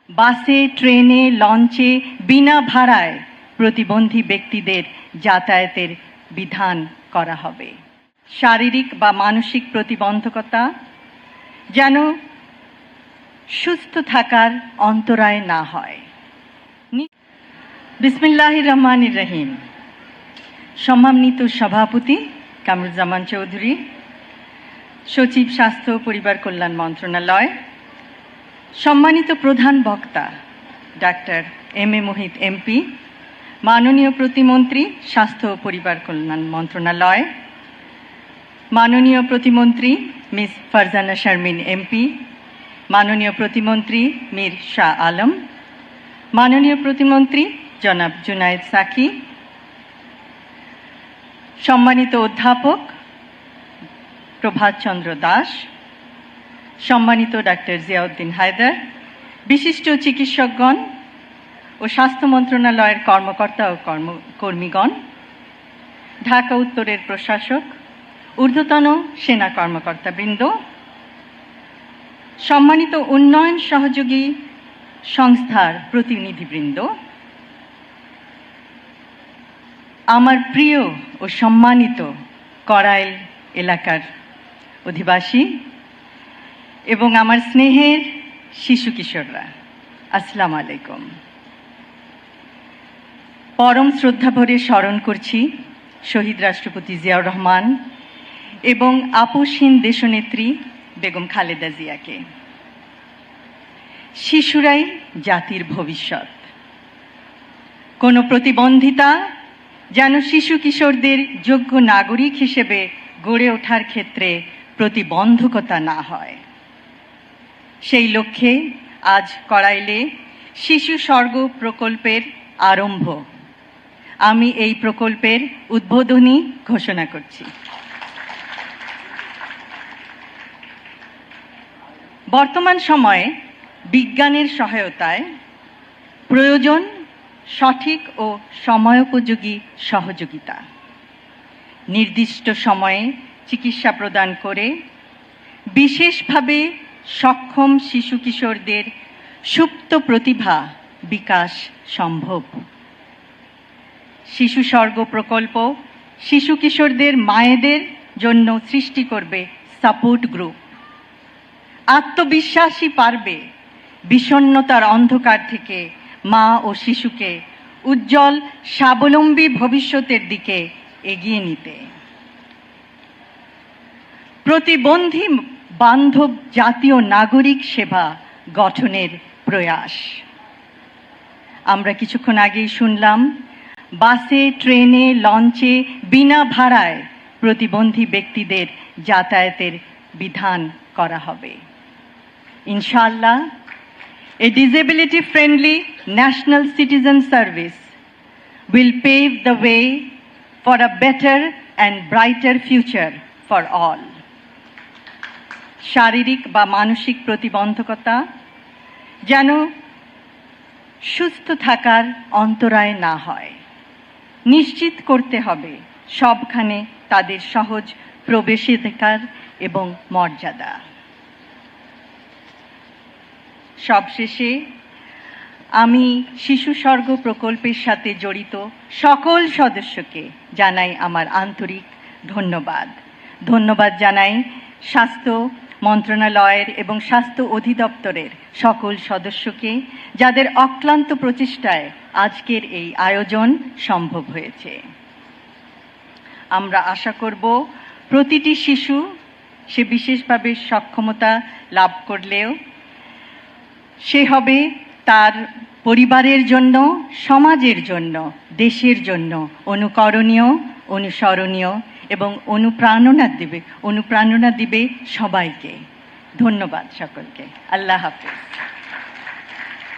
বাসে, ট্রেনে, লঞ্চে বিনা ভাড়ায় প্রতিবন্ধী ব্যক্তিদের যাতায়াতের বিধান করা হবে। শারীরিক বা মানসিক প্রতিবন্ধকতা যেন সুস্থ থাকার অন্তরায় না হয়। বিসমিল্লাহির রহমানির রহিম। সম্মানিত সভাপতি কামরুজ্জামান চৌধুরী, সচিব, স্বাস্থ্য ও পরিবার কল্যাণ মন্ত্রণালয়, সম্মানিত প্রধান বক্তা ডাক্তার এম.এ. মুহিত এমপি, মাননীয় প্রতিমন্ত্রী স্বাস্থ্য ও পরিবার কল্যাণ মন্ত্রণালয়, মাননীয় প্রতিমন্ত্রী মিস ফারজানা শারমিন এমপি, মাননীয় প্রতিমন্ত্রী মীর শাহ আলম, মাননীয় প্রতিমন্ত্রী জনাব জুনায়েদ সাকি, সম্মানিত অধ্যাপক প্রভাত চন্দ্র দাস, সম্মানিত ডাক্তার জিয়াউদ্দিন হায়দার, বিশিষ্ট চিকিৎসকগণ ও স্বাস্থ্য মন্ত্রণালয়ের কর্মকর্তা ও কর্মীগণ, ঢাকা উত্তরের প্রশাসক, ঊর্ধ্বতন সেনা কর্মকর্তাবৃন্দ, সম্মানিত উন্নয়ন সহযোগী সংস্থার প্রতিনিধিবৃন্দ, আমার প্রিয় ও সম্মানিত কড়াইল এলাকার অধিবাসী এবং আমার স্নেহের শিশু কিশোররা, আসসালামু আলাইকুম। পরম শ্রদ্ধাভরে স্মরণ করছি শহীদ রাষ্ট্রপতি জিয়াউর রহমান এবং আপসহীন দেশনেত্রী বেগম খালেদা জিয়াকে। শিশুরাই জাতির ভবিষ্যৎ। কোনো প্রতিবন্ধিতা যেন শিশু কিশোরদের যোগ্য নাগরিক হিসেবে গড়ে ওঠার ক্ষেত্রে প্রতিবন্ধকতা না হয়, সেই লক্ষ্যে আজ কড়াইলে শিশু স্বর্গ প্রকল্পের আরম্ভ। আমি এই প্রকল্পের উদ্বোধনী ঘোষণা করছি। বর্তমান সময়ে বিজ্ঞানের সহায়তায় প্রয়োজন সঠিক ও সময়োপযোগী সহযোগিতা। নির্দিষ্ট সময়ে চিকিৎসা প্রদান করে বিশেষভাবে সক্ষম শিশু কিশোরদের সুপ্ত প্রতিভা বিকাশ সম্ভব। শিশু স্বর্গ প্রকল্প শিশু কিশোরদের মায়েদের জন্য সৃষ্টি করবে সাপোর্ট গ্রুপ। আত্মবিশ্বাসী পারবে বিষণ্ণতার অন্ধকার থেকে মা ও শিশুকে উজ্জ্বল স্বাবলম্বী ভবিষ্যতের দিকে এগিয়ে নিতে। প্রতিবন্ধী বান্ধব জাতীয় নাগরিক সেবা গঠনের প্রয়াস। আমরা কিছুক্ষণ আগেই শুনলাম, বাসে, ট্রেনে, লঞ্চে বিনা ভাড়ায় প্রতিবন্ধী ব্যক্তিদের যাতায়াতের বিধান করা হবে। ইনশাআল্লাহ, a disability-friendly national citizen service will pave the way for a better and brighter future for all. শারীরিক বা মানসিক প্রতিবন্ধকতা যেন সুস্থ থাকার অন্তরায় না হয়, নিশ্চিত করতে হবে সবখানে তাদের সহজ প্রবেশাধিকার এবং মর্যাদা। সবশেষে আমি শিশু স্বর্গ প্রকল্পের সাথে জড়িত সকল সদস্যকে জানাই আমার আন্তরিক ধন্যবাদ। ধন্যবাদ জানাই স্বাস্থ্য মন্ত্রণালয়ের এবং স্বাস্থ্য অধিদপ্তরের সকল সদস্যকে, যাদের অক্লান্ত প্রচেষ্টায় আজকের এই আয়োজন সম্ভব হয়েছে। আমরা আশা করব প্রতিটি শিশু, সে বিশেষভাবে সক্ষমতা লাভ করলেও সে হবে তার পরিবারের জন্য, সমাজের জন্য, দেশের জন্য অনুকরণীয়, অনুসরণীয় এবং অনুপ্রেরণা দিবে সবাইকে। ধন্যবাদ সকলকে। আল্লাহ হাফেজ।